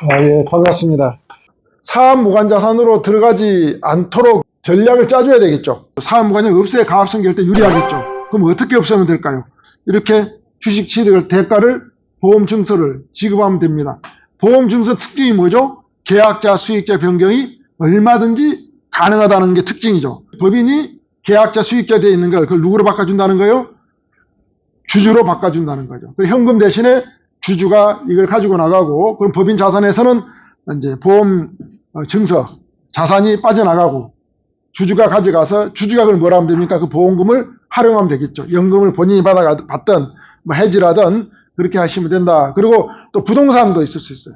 예, 반갑습니다. 사업무관자산으로 들어가지 않도록 전략을 짜줘야 되겠죠. 사업무관자산 없애야 가압승 결대 유리하겠죠. 그럼 어떻게 없애면 될까요? 이렇게 주식 취득을 대가를 보험증서를 지급하면 됩니다. 보험증서 특징이 뭐죠? 계약자, 수익자 변경이 얼마든지 가능하다는 게 특징이죠. 법인이 계약자, 수익자 되어 있는 걸 그걸 누구로 바꿔준다는 거예요? 주주로 바꿔준다는 거죠. 현금 대신에 주주가 이걸 가지고 나가고, 그럼 법인 자산에서는 이제 보험 증서 자산이 빠져나가고, 주주가 가져가서 주주가 그걸 뭐라 하면 됩니까? 그 보험금을 활용하면 되겠죠. 연금을 본인이 받든 뭐 해지라든 그렇게 하시면 된다. 그리고 또 부동산도 있을 수 있어요.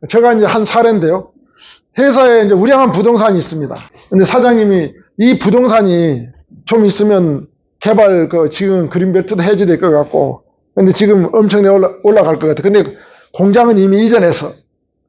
제가 이제 한 사례인데요. 회사에 이제 우량한 부동산이 있습니다. 근데 사장님이 이 부동산이 좀 있으면 개발 지금 그린벨트도 해제될 것 같고, 근데 지금 엄청나게 올라갈 것 같아. 근데 공장은 이미 이전해서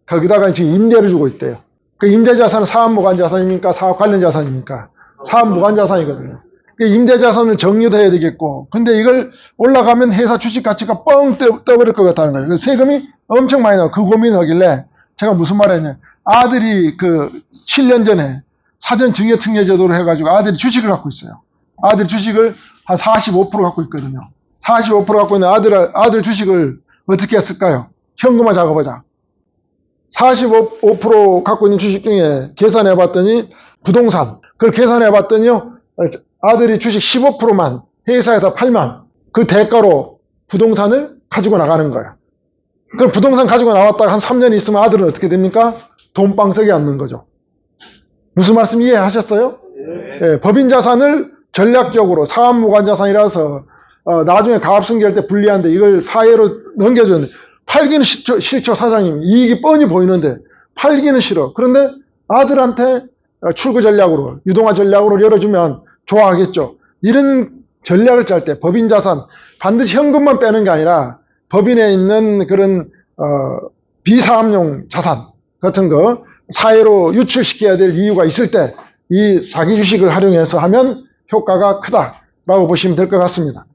거기다가 지금 임대를 주고 있대요. 그 임대자산은 사업무관자산입니까? 사업관련자산입니까? 사업무관자산이거든요. 그 임대자산을 정리도 해야 되겠고, 근데 이걸 올라가면 회사 주식 가치가 뻥 떠버릴 것 같다는 거예요. 세금이 엄청 많이 나와요. 그 고민을 하길래 제가 무슨 말 했냐. 아들이 7년 전에 사전 증여특례 제도로 해가지고 아들이 주식을 갖고 있어요. 아들 주식을 한 45% 갖고 있거든요. 45% 갖고 있는 아들 주식을 어떻게 했을까요? 현금화 작업하자. 45% 갖고 있는 주식 중에 계산해 봤더니 부동산. 그걸 계산해 봤더니요. 아들이 주식 15%만 회사에다 팔면 그 대가로 부동산을 가지고 나가는 거야. 그럼 부동산 가지고 나왔다가 한 3년 있으면 아들은 어떻게 됩니까? 돈방석에 앉는 거죠. 무슨 말씀 이해하셨어요? 네. 예, 법인 자산을 전략적으로 사업무관자산이라서 나중에 가압승계할 때 불리한데 이걸 사회로 넘겨주는데, 팔기는 싫죠. 사장님 이익이 뻔히 보이는데 팔기는 싫어. 그런데 아들한테 출구 전략으로, 유동화 전략으로 열어주면 좋아하겠죠. 이런 전략을 짤 때 법인 자산 반드시 현금만 빼는 게 아니라 법인에 있는 그런 비사업용 자산 같은 거 사회로 유출시켜야 될 이유가 있을 때 이 사기 주식을 활용해서 하면 효과가 크다라고 보시면 될 것 같습니다.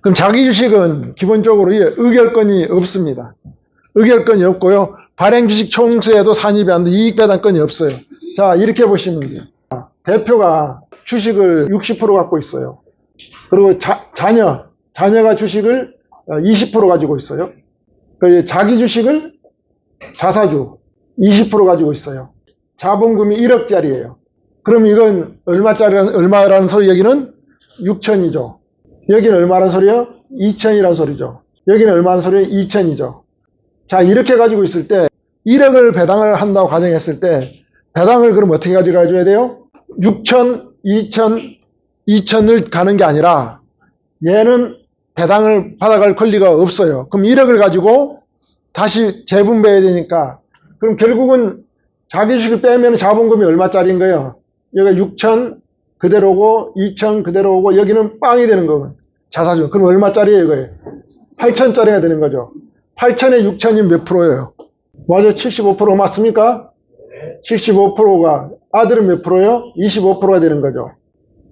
그럼 자기 주식은 기본적으로 의결권이 없습니다. 의결권이 없고요. 발행주식 총수에도 산입이 안 돼, 이익배당권이 없어요. 자, 이렇게 보시면 돼요. 대표가 주식을 60% 갖고 있어요. 그리고 자녀가 주식을 20% 가지고 있어요. 자기 주식을 자사주 20% 가지고 있어요. 자본금이 1억짜리예요. 그럼 이건 얼마라는 소리? 여기는 6천이죠. 여기는 얼마란 소리요? 2천이란 소리죠. 여기는 얼마란 소리요? 2천이죠. 자, 이렇게 가지고 있을 때 1억을 배당을 한다고 가정했을 때 배당을 그럼 어떻게 가져가줘야 돼요? 6천, 2천, 2천을 가는 게 아니라 얘는 배당을 받아갈 권리가 없어요. 그럼 1억을 가지고 다시 재분배해야 되니까, 그럼 결국은 자기 주식을 빼면 자본금이 얼마짜리인 거예요? 여기가 6천 그대로고 2천 그대로고 여기는 빵이 되는 거고, 자사주. 그럼 얼마짜리예요 이거예요? 8천짜리가 되는 거죠. 8천에 6천이 몇 프로예요? 맞아요. 75% 맞습니까? 75%가 아들은 몇 프로예요? 25%가 되는 거죠.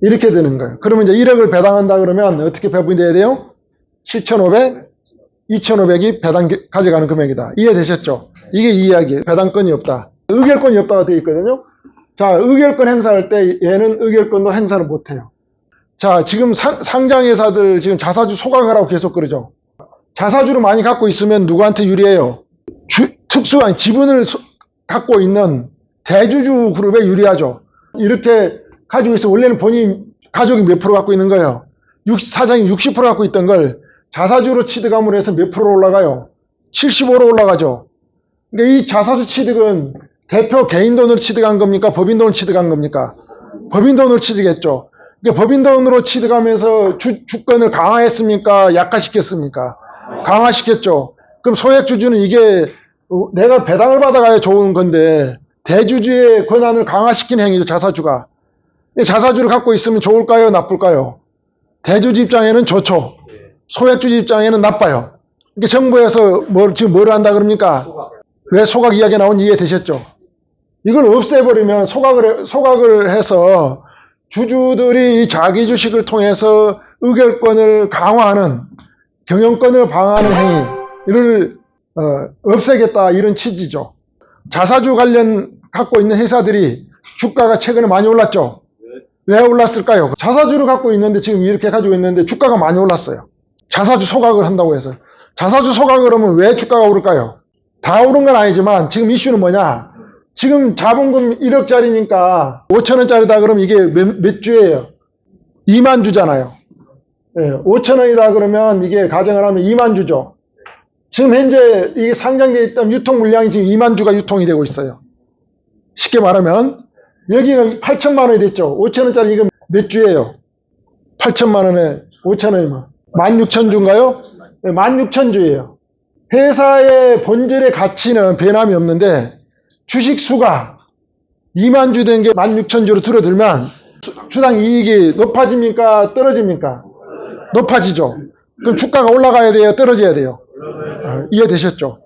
이렇게 되는 거예요. 그러면 이제 1억을 배당한다 그러면 어떻게 배분이 돼야 돼요? 7,500, 2,500이 배당 가져가는 금액이다. 이해되셨죠? 이게 이 이야기예요. 배당권이 없다. 의결권이 없다고 되어 있거든요. 자, 의결권 행사할 때 얘는 의결권도 행사를 못해요. 자, 지금 상장회사들 지금 자사주 소각하라고 계속 그러죠. 자사주를 많이 갖고 있으면 누구한테 유리해요? 특수한 지분을 갖고 있는 대주주 그룹에 유리하죠. 이렇게 가지고 있으면 원래는 본인 가족이 몇 프로 갖고 있는 거예요? 사장이 60% 갖고 있던 걸 자사주로 취득함으로 해서 몇 프로 올라가요? 75로 올라가죠. 그러니까 이 자사주 취득은 대표 개인 돈으로 취득한 겁니까? 법인 돈으로 취득한 겁니까? 법인 돈으로 취득했죠. 그러니까 법인 돈으로 취득하면서 주권을 강화했습니까? 약화시켰습니까? 강화시켰죠. 그럼 소액주주는 이게 내가 배당을 받아가야 좋은 건데 대주주의 권한을 강화시키는 행위죠. 자사주가. 자사주를 갖고 있으면 좋을까요? 나쁠까요? 대주주 입장에는 좋죠. 소액주주 입장에는 나빠요. 그러니까 정부에서 지금 뭘 한다 그럽니까? 왜 소각 이야기 나온 이해되셨죠? 이걸 없애버리면 소각을 해서 주주들이 자기 주식을 통해서 의결권을 강화하는 경영권을 방어하는 행위를 없애겠다 이런 취지죠. 자사주 관련 갖고 있는 회사들이 주가가 최근에 많이 올랐죠. 왜 올랐을까요? 자사주를 갖고 있는데 지금 이렇게 가지고 있는데 주가가 많이 올랐어요. 자사주 소각을 한다고 해서. 자사주 소각을 하면 왜 주가가 오를까요? 다 오른 건 아니지만 지금 이슈는 뭐냐? 지금 자본금 1억짜리니까 5천원짜리다 그러면 이게 몇 주예요? 2만 주잖아요. 5천원이다 그러면 이게 가정을 하면 2만 주죠. 지금 현재 이게 상장되어 있던 유통 물량이 지금 2만 주가 유통이 되고 있어요. 쉽게 말하면 여기가 8천만 원이 됐죠. 5천원짜리 이거 몇 주예요? 8천만 원에 5천원이면 16,000주인가요? 16,000주예요. 회사의 본질의 가치는 변함이 없는데 주식 수가 2만 주 된 게 16,000주로 줄어들면 주당 이익이 높아집니까? 떨어집니까? 높아지죠. 그럼 주가가 올라가야 돼요? 떨어져야 돼요? 이해되셨죠?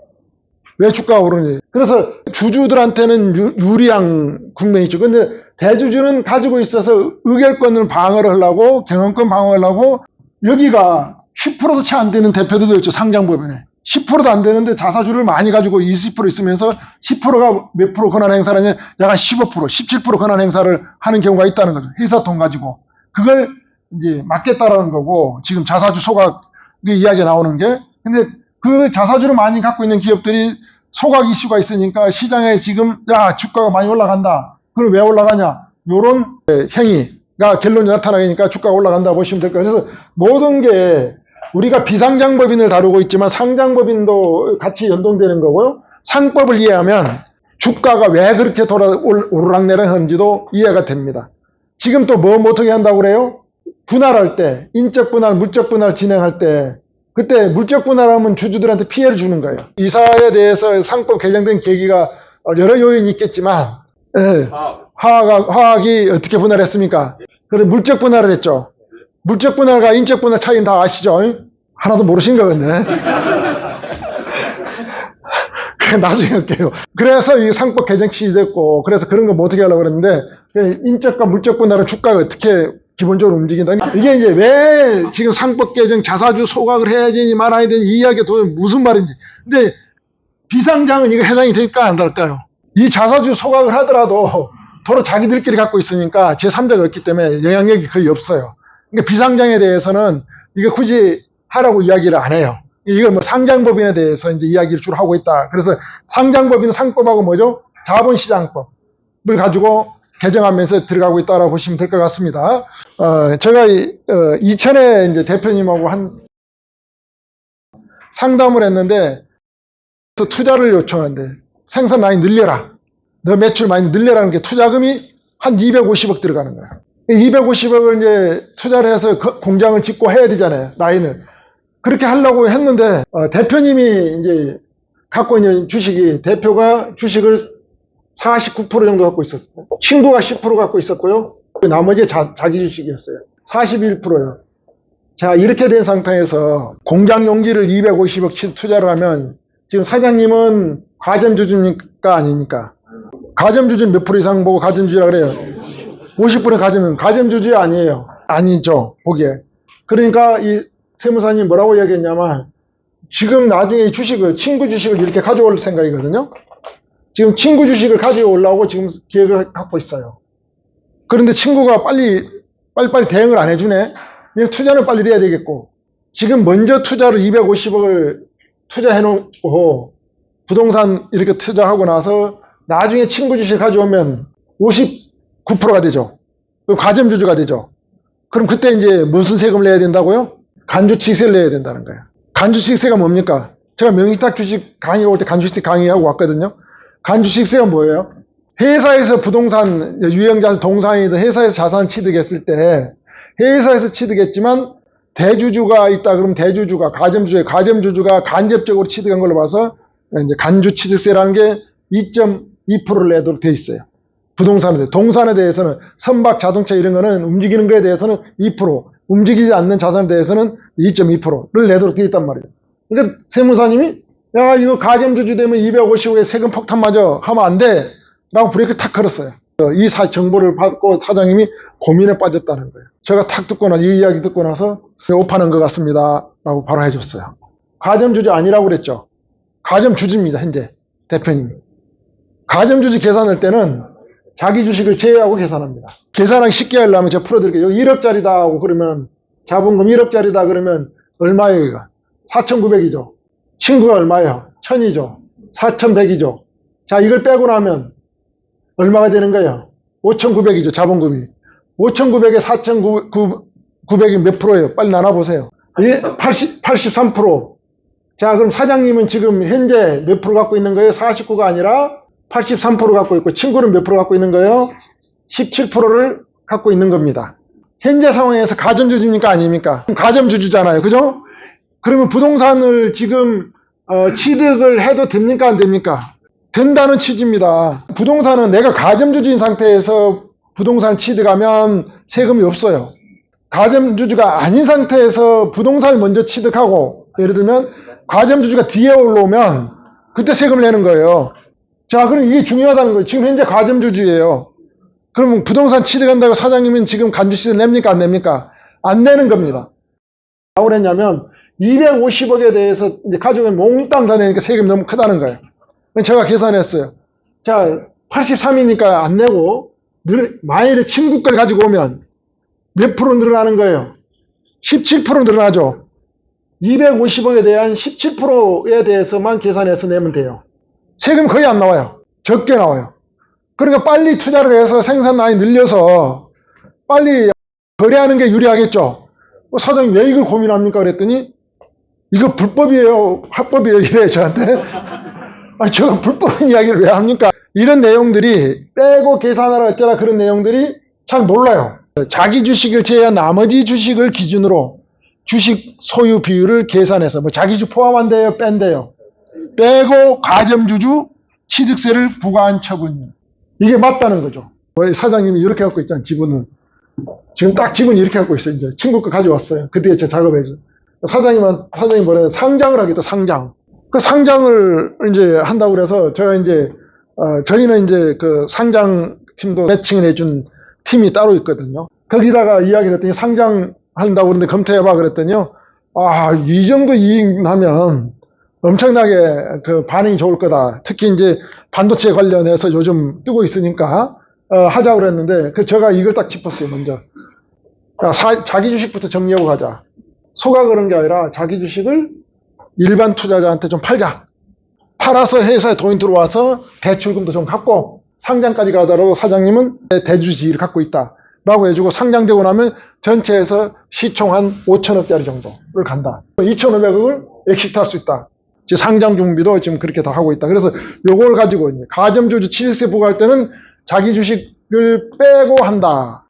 왜 주가가 오르는지. 그래서 주주들한테는 유리한 국면이죠. 근데 대주주는 가지고 있어서 의결권을 방어를 하려고, 경영권 방어를 하려고, 여기가 10%도 채 안 되는 대표들도 있죠. 상장법인에. 10%도 안 되는데 자사주를 많이 가지고 20% 있으면서 10%가 몇 프로 권한 행사를 하냐, 약간 15%, 17% 권한 행사를 하는 경우가 있다는 거죠. 회사 돈 가지고. 그걸 이제 막겠다라는 거고, 지금 자사주 소각 이야기가 나오는 게. 근데 그 자사주를 많이 갖고 있는 기업들이 소각 이슈가 있으니까 시장에 지금, 야, 주가가 많이 올라간다. 그럼 왜 올라가냐? 요런 행위가 결론이 나타나니까 주가가 올라간다 보시면 될 거예요. 그래서 모든 게 우리가 비상장법인을 다루고 있지만 상장법인도 같이 연동되는 거고요. 상법을 이해하면 주가가 왜 그렇게 오르락내락 하는지도 이해가 됩니다. 지금 또 어떻게 한다고 그래요? 분할할 때, 인적 분할, 물적 분할 진행할 때, 그때 물적 분할하면 주주들한테 피해를 주는 거예요. 이사에 대해서 상법 개정된 계기가 여러 요인이 있겠지만, 화학이 어떻게 분할했습니까? 그래 물적 분할을 했죠. 물적 분할과 인적 분할 차이는 다 아시죠? 하나도 모르신 거 같네. 나중에 할게요. 그래서 이 상법 개정 취지됐고, 그래서 그런 거 뭐 어떻게 하려고 그랬는데, 인적과 물적 분할은 주가가 어떻게 기본적으로 움직인다. 이게 이제 왜 지금 상법 개정 자사주 소각을 해야 되니 말아야 되니 이 이야기가 도대체 무슨 말인지. 근데 비상장은 이거 해당이 될까 안 될까요? 이 자사주 소각을 하더라도 도로 자기들끼리 갖고 있으니까 제3자가 없기 때문에 영향력이 거의 없어요. 그러니까 비상장에 대해서는 이거 굳이 하라고 이야기를 안 해요. 이걸 뭐 상장법인에 대해서 이제 이야기를 주로 하고 있다. 그래서 상장법인은 상법하고 뭐죠? 자본시장법을 가지고 개정하면서 들어가고 있다라고 보시면 될 것 같습니다. 제가 이천에 이제 대표님하고 한 상담을 했는데 투자를 요청한대. 생산 라인 늘려라. 너 매출 많이 늘려라는 게 투자금이 한 250억 들어가는 거야. 250억을 이제 투자를 해서 공장을 짓고 해야 되잖아요. 라인을. 그렇게 하려고 했는데 대표님이 이제 갖고 있는 주식이 대표가 주식을 49% 정도 갖고 있었어요. 친구가 10% 갖고 있었고요. 나머지 자기 주식이었어요. 41%요. 자, 이렇게 된 상태에서 공장 용지를 250억 투자를 하면 지금 사장님은 가점주주입니까? 아닙니까? 가점주주는 몇 프로 이상 보고 가점주주라 그래요? 50% 가점주주 아니에요. 아니죠, 보기에. 그러니까 이 세무사님 뭐라고 이야기했냐면 지금 나중에 주식을, 친구 주식을 이렇게 가져올 생각이거든요. 지금 친구 주식을 가져오려고 지금 계획을 갖고 있어요. 그런데 친구가 빨리빨리 대응을 안 해주네. 그냥 투자는 빨리 돼야 되겠고. 지금 먼저 투자를 250억을 투자해놓고 부동산 이렇게 투자하고 나서 나중에 친구 주식 가져오면 59%가 되죠. 가점주주가 되죠. 그럼 그때 이제 무슨 세금을 내야 된다고요? 간주치익세를 내야 된다는 거예요. 간주치익세가 뭡니까? 제가 명의탁 주식 강의 올 때 간주치익세 강의하고 왔거든요. 간주치익세가 뭐예요? 회사에서 부동산, 유형자산, 동산이든 회사에서 자산 취득했을 때 회사에서 취득했지만 대주주가 있다 그러면 대주주가 가점주주가 간접적으로 취득한 걸로 봐서 이제 간주취득세라는 게 2.2%를 내도록 돼 있어요. 부동산에 대해. 동산에 대해서는 선박, 자동차 이런 거는 움직이는 거에 대해서는 2%, 움직이지 않는 자산에 대해서는 2.2%를 내도록 돼 있단 말이에요. 그러니까 세무사님이 야 이거 가점주주 되면 250억에 세금 폭탄 맞아 하면 안 돼 라고 브레이크 탁 걸었어요. 이 정보를 받고 사장님이 고민에 빠졌다는 거예요. 제가 탁 듣고 나서 이 이야기 듣고 나서 오판한 것 같습니다 라고 바로 해줬어요. 가점주주 아니라고 그랬죠. 가점주주입니다. 현재 대표님이. 가점주주 계산할 때는 자기 주식을 제외하고 계산합니다. 계산하기 쉽게 하려면 제가 풀어드릴게요. 여기 1억짜리다 하고 그러면 자본금 1억짜리다 그러면 얼마예요? 이거? 4,900이죠. 친구가 얼마예요? 1,000이죠. 4,100이죠. 자, 이걸 빼고 나면 얼마가 되는 거예요? 5,900이죠. 자본금이. 5,900에 4,900이 몇 프로예요? 빨리 나눠보세요. 83%. 자, 그럼 사장님은 지금 현재 몇 프로 갖고 있는 거예요? 49가 아니라 83% 갖고 있고, 친구는 몇 프로 갖고 있는 거예요? 17%를 갖고 있는 겁니다. 현재 상황에서 가점주주입니까? 아닙니까? 가점주주잖아요. 그죠? 그러면 부동산을 지금 취득을 해도 됩니까? 안 됩니까? 된다는 취지입니다. 부동산은 내가 가점주주인 상태에서 부동산을 취득하면 세금이 없어요. 가점주주가 아닌 상태에서 부동산을 먼저 취득하고, 예를 들면 가점주주가 뒤에 올라오면 그때 세금을 내는 거예요. 자, 그럼 이게 중요하다는 거예요. 지금 현재 가점주주예요. 그러면 부동산 취득한다고 사장님은 지금 간주시세를 냅니까? 안 냅니까? 안 내는 겁니다. 뭐라고 그랬냐면 250억에 대해서 이제 가족이 몽땅 다 내니까 세금이 너무 크다는 거예요. 제가 계산했어요. 자, 83이니까 안 내고 만일에 친구 걸 가지고 오면 몇 프로 늘어나는 거예요? 17% 늘어나죠. 250억에 대한 17%에 대해서만 계산해서 내면 돼요. 세금 거의 안 나와요. 적게 나와요. 그러니까 빨리 투자를 해서 생산 라인 늘려서 빨리 거래하는 게 유리하겠죠. 사장님 왜 이걸 고민합니까? 그랬더니 이거 불법이에요, 합법이에요 이래요 저한테. 아니 제가 불법인 이야기를 왜 합니까? 이런 내용들이 빼고 계산하라 어쩌라 그런 내용들이 잘 몰라요. 자기 주식을 제외한 나머지 주식을 기준으로 주식 소유 비율을 계산해서 뭐 자기 주식 포함한대요, 뺀대요. 빼고 가점주주 취득세를 부과한 처분. 이게 맞다는 거죠. 사장님이 이렇게 갖고 있잖아요. 지분은. 지금 딱 지분 이렇게 갖고 있어요. 이제 친구 거 가져왔어요. 그 뒤에 제 작업해줘. 사장님 뭐래요? 상장을 하겠다, 상장. 그 상장을 이제 한다고 그래서 제가 이제, 저희는 이제 그 상장 팀도 매칭을 해준 팀이 따로 있거든요. 거기다가 이야기를 했더니 상장한다고 그러는데 검토해봐 그랬더니요. 아, 이 정도 이익 나면 엄청나게 그 반응이 좋을 거다. 특히 이제 반도체 관련해서 요즘 뜨고 있으니까 하자고 그랬는데 제가 이걸 딱 짚었어요. 먼저 자기 주식부터 정리하고 가자. 소가 그런 게 아니라 자기 주식을 일반 투자자한테 좀 팔자. 팔아서 회사에 돈이 들어와서 대출금도 좀 갖고 상장까지 가더라도 사장님은 대주지위를 갖고 있다 라고 해주고, 상장되고 나면 전체에서 시총 한 5천억짜리 정도를 간다. 2,500억을 엑시트할 수 있다. 상장 준비도 지금 그렇게 다 하고 있다. 그래서 요걸 가지고 이제 가점주주 취득세 부과할 때는 자기 주식을 빼고 한다.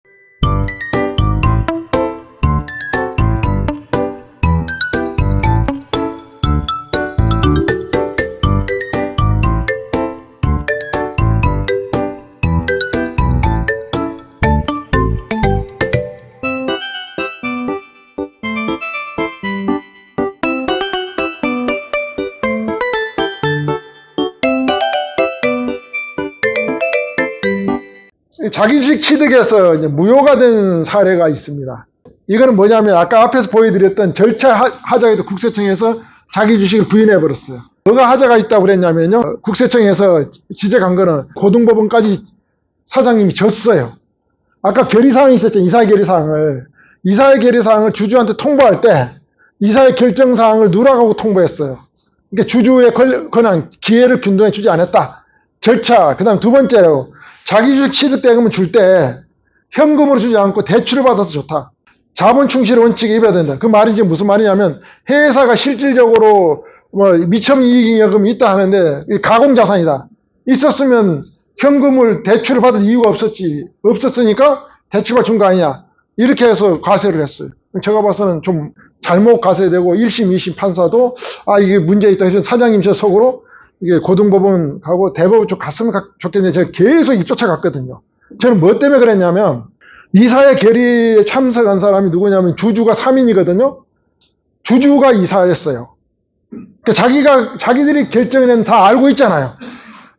자기 주식 취득에서 이제 무효가 된 사례가 있습니다. 이거는 뭐냐면 아까 앞에서 보여드렸던 절차 하자에도 국세청에서 자기 주식을 부인해 버렸어요. 뭐가 하자가 있다고 그랬냐면요. 국세청에서 지적한 거는 고등법원까지 사장님이 졌어요. 아까 결의사항이 있었죠. 이사회 결의사항을. 이사회 결의사항을 주주한테 통보할 때 이사회 결정사항을 누락하고 통보했어요. 그러니까 주주의 권한, 기회를 균등히 주지 않았다. 절차, 그 다음 두 번째로 자기 주식 취득 대금을 줄 때 현금으로 주지 않고 대출을 받아서 좋다. 자본 충실 원칙에 입어야 된다. 그 말이 지금 무슨 말이냐면 회사가 실질적으로 뭐 미천이익금이 있다 하는데 가공자산이다. 있었으면 현금을 대출을 받을 이유가 없었으니까 대출을 준 거 아니냐. 이렇게 해서 과세를 했어요. 제가 봐서는 좀 잘못 과세되고 1심, 2심 판사도 이게 문제 있다 해서 사장님 저 속으로 이게 고등법원 가고 대법원 쪽 갔으면 좋겠는데 제가 계속 쫓아갔거든요. 저는 뭐 때문에 그랬냐면 이사회 결의에 참석한 사람이 누구냐면 주주가 3인이거든요. 주주가 이사였어요. 그러니까 자기들이 결정은 다 알고 있잖아요.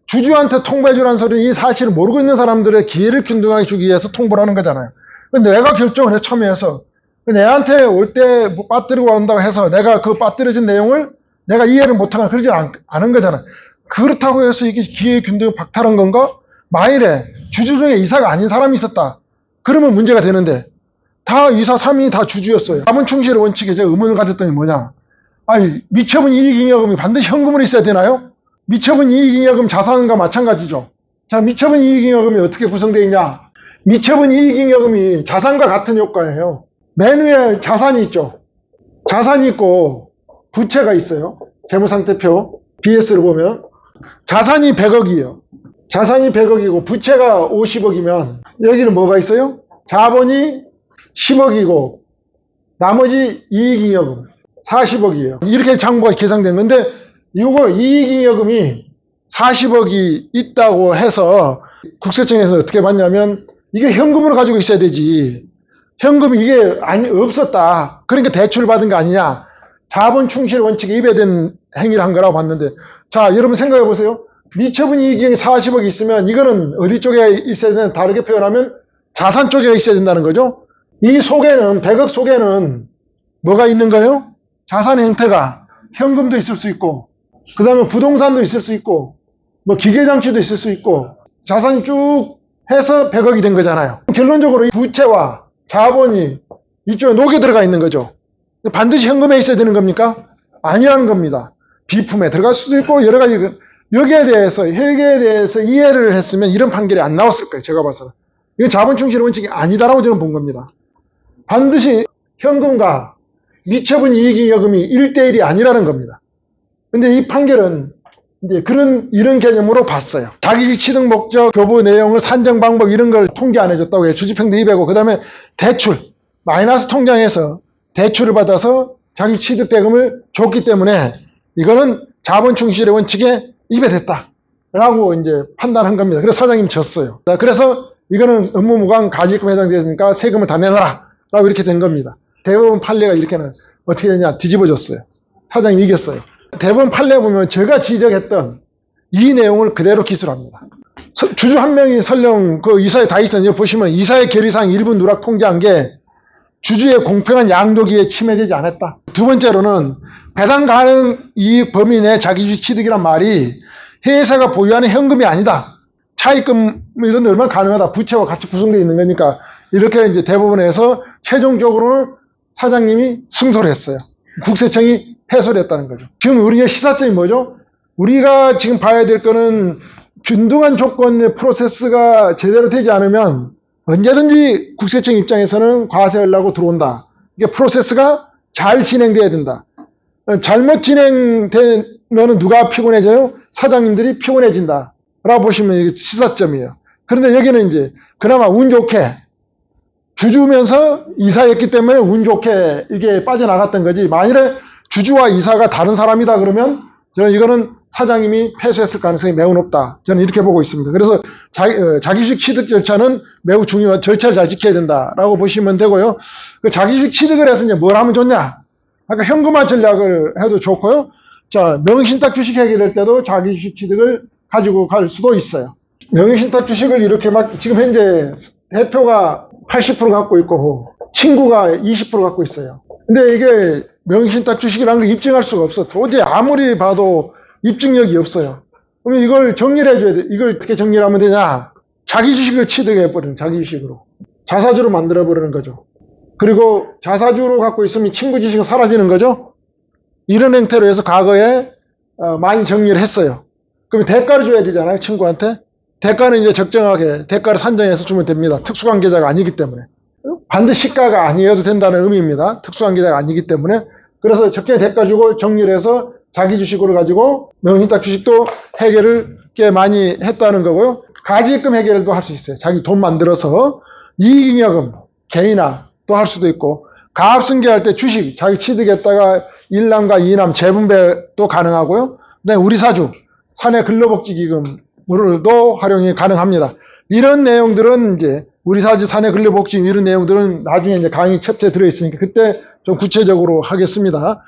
주주한테 통보해주라는 소리는 이 사실을 모르고 있는 사람들의 기회를 균등하게 주기 위해서 통보를 하는 거잖아요. 근데 내가 결정을 해, 참여해서. 내한테 올 때 뭐 빠뜨리고 온다고 해서 내가 그 빠뜨려진 내용을 내가 이해를 못하거나 그러지 않은 거잖아요. 그렇다고 해서 이게 기회 균등을 박탈한 건가? 만일에 주주 중에 이사가 아닌 사람이 있었다. 그러면 문제가 되는데 다 이사 3인이 다 주주였어요. 자본 충실의 원칙에 제가 의문을 가졌더니 뭐냐? 아니, 미처분 이익잉여금이 반드시 현금으로 있어야 되나요? 미처분 이익잉여금 자산과 마찬가지죠. 자, 미처분 이익잉여금이 어떻게 구성되어 있냐? 미처분 이익잉여금이 자산과 같은 효과예요. 맨 위에 자산이 있죠. 자산이 있고 부채가 있어요. 재무상태표 BS를 보면 자산이 100억이에요. 자산이 100억이고 부채가 50억이면 여기는 뭐가 있어요? 자본이 10억이고 나머지 이익잉여금 40억이에요. 이렇게 장부가 계산된 건데 이거 이익잉여금이 40억이 있다고 해서 국세청에서 어떻게 봤냐면 이게 현금으로 가지고 있어야 되지. 현금이 이게 없었다. 그러니까 대출을 받은 거 아니냐. 자본 충실 원칙에 위배된 행위를 한 거라고 봤는데 자, 여러분 생각해 보세요. 미처분 이익이 40억이 있으면 이거는 어디 쪽에 있어야 되나 다르게 표현하면 자산 쪽에 있어야 된다는 거죠. 이 속에는 100억 속에는 뭐가 있는 거예요? 자산의 형태가 현금도 있을 수 있고 그 다음에 부동산도 있을 수 있고 뭐 기계장치도 있을 수 있고 자산이 쭉 해서 100억이 된 거잖아요. 결론적으로 부채와 자본이 이쪽에 녹여 들어가 있는 거죠. 반드시 현금에 있어야 되는 겁니까? 아니라는 겁니다. 비품에 들어갈 수도 있고 여러 가지 여기에 대해서 이해를 했으면 이런 판결이 안 나왔을 거예요. 제가 봐서는. 이건 자본 충실 원칙이 아니다라고 저는 본 겁니다. 반드시 현금과 미처분 이익잉여금이 1대1이 아니라는 겁니다. 근데 이 판결은 이제 이런 개념으로 봤어요. 자기 취득 목적, 교부 내용을 산정 방법 이런 걸 통계 안 해줬다고 해요. 주주평등 200고, 그 다음에 대출, 마이너스 통장에서 대출을 받아서 자기 취득 대금을 줬기 때문에 이거는 자본 충실의 원칙에 위배됐다. 라고 이제 판단한 겁니다. 그래서 사장님 졌어요. 그래서 이거는 업무무관 가지금 해당되니까 세금을 다 내놔라. 라고 이렇게 된 겁니다. 대법원 판례가 이렇게는 어떻게 되냐? 뒤집어졌어요. 사장님이 이겼어요. 대법원 판례 보면 제가 지적했던 이 내용을 그대로 기술합니다. 주주 한 명이 설령 그 이사에 다 있었는데 보시면 이사의 결의사항 일부 누락 통지한 게 주주의 공평한 양도기에 침해되지 않았다. 두 번째로는 배당 가능 이익 범위 내 자기주식 취득이란 말이 회사가 보유하는 현금이 아니다. 차입금이든 얼마나 가능하다. 부채와 같이 구성되어 있는 거니까 이렇게 이제 대법원에서 최종적으로는 사장님이 승소를 했어요. 국세청이 해소를 했다는 거죠. 지금 우리의 시사점이 뭐죠? 우리가 지금 봐야 될 거는 균등한 조건의 프로세스가 제대로 되지 않으면 언제든지 국세청 입장에서는 과세하려고 들어온다. 이게 프로세스가 잘 진행돼야 된다. 잘못 진행되면 누가 피곤해져요? 사장님들이 피곤해진다. 라고 보시면 이게 시사점이에요. 그런데 여기는 이제 그나마 운 좋게 주주면서 이사였기 때문에 운 좋게 이게 빠져나갔던 거지. 만일에 주주와 이사가 다른 사람이다 그러면 저는 이거는 사장님이 패소했을 가능성이 매우 높다. 저는 이렇게 보고 있습니다. 그래서 자기주식 취득 절차는 매우 중요한 절차를 잘 지켜야 된다라고 보시면 되고요. 그 자기주식 취득을 해서 이제 뭘 하면 좋냐? 아까 현금화 전략을 해도 좋고요. 자, 명의신탁 주식 해결할 때도 자기주식 취득을 가지고 갈 수도 있어요. 명의신탁 주식을 이렇게 막 지금 현재 대표가 80% 갖고 있고 친구가 20% 갖고 있어요. 근데 이게 명의신탁 주식이라는 걸 입증할 수가 없어. 도저히 아무리 봐도 입증력이 없어요. 그러면 이걸 정리를 해줘야 돼. 이걸 어떻게 정리를 하면 되냐? 자기 주식을 취득해버리는, 자기 주식으로. 자사주로 만들어버리는 거죠. 그리고 자사주로 갖고 있으면 친구 주식은 사라지는 거죠. 이런 형태로 해서 과거에 많이 정리를 했어요. 그러면 대가를 줘야 되잖아요, 친구한테. 대가는 이제 적정하게 대가를 산정해서 주면 됩니다. 특수관계자가 아니기 때문에. 반드시 시가가 아니어도 된다는 의미입니다. 특수관계자가 아니기 때문에. 그래서 적정히 대가 주고 정리를 해서 자기 주식으로 가지고 명의신탁 주식도 해결을 꽤 많이 했다는 거고요. 가지입금 해결도 할 수 있어요. 자기 돈 만들어서 이익잉여금 개인화도 할 수도 있고 가압승계할 때 주식 자기 취득했다가 1남과 2남 재분배도 가능하고요. 그다음에 우리 사주 사내 근로복지기금으로도 활용이 가능합니다. 이런 내용들은 이제 우리 사지 사내 근로복지금 이런 내용들은 나중에 이제 강의 챕터에 들어있으니까 그때 좀 구체적으로 하겠습니다.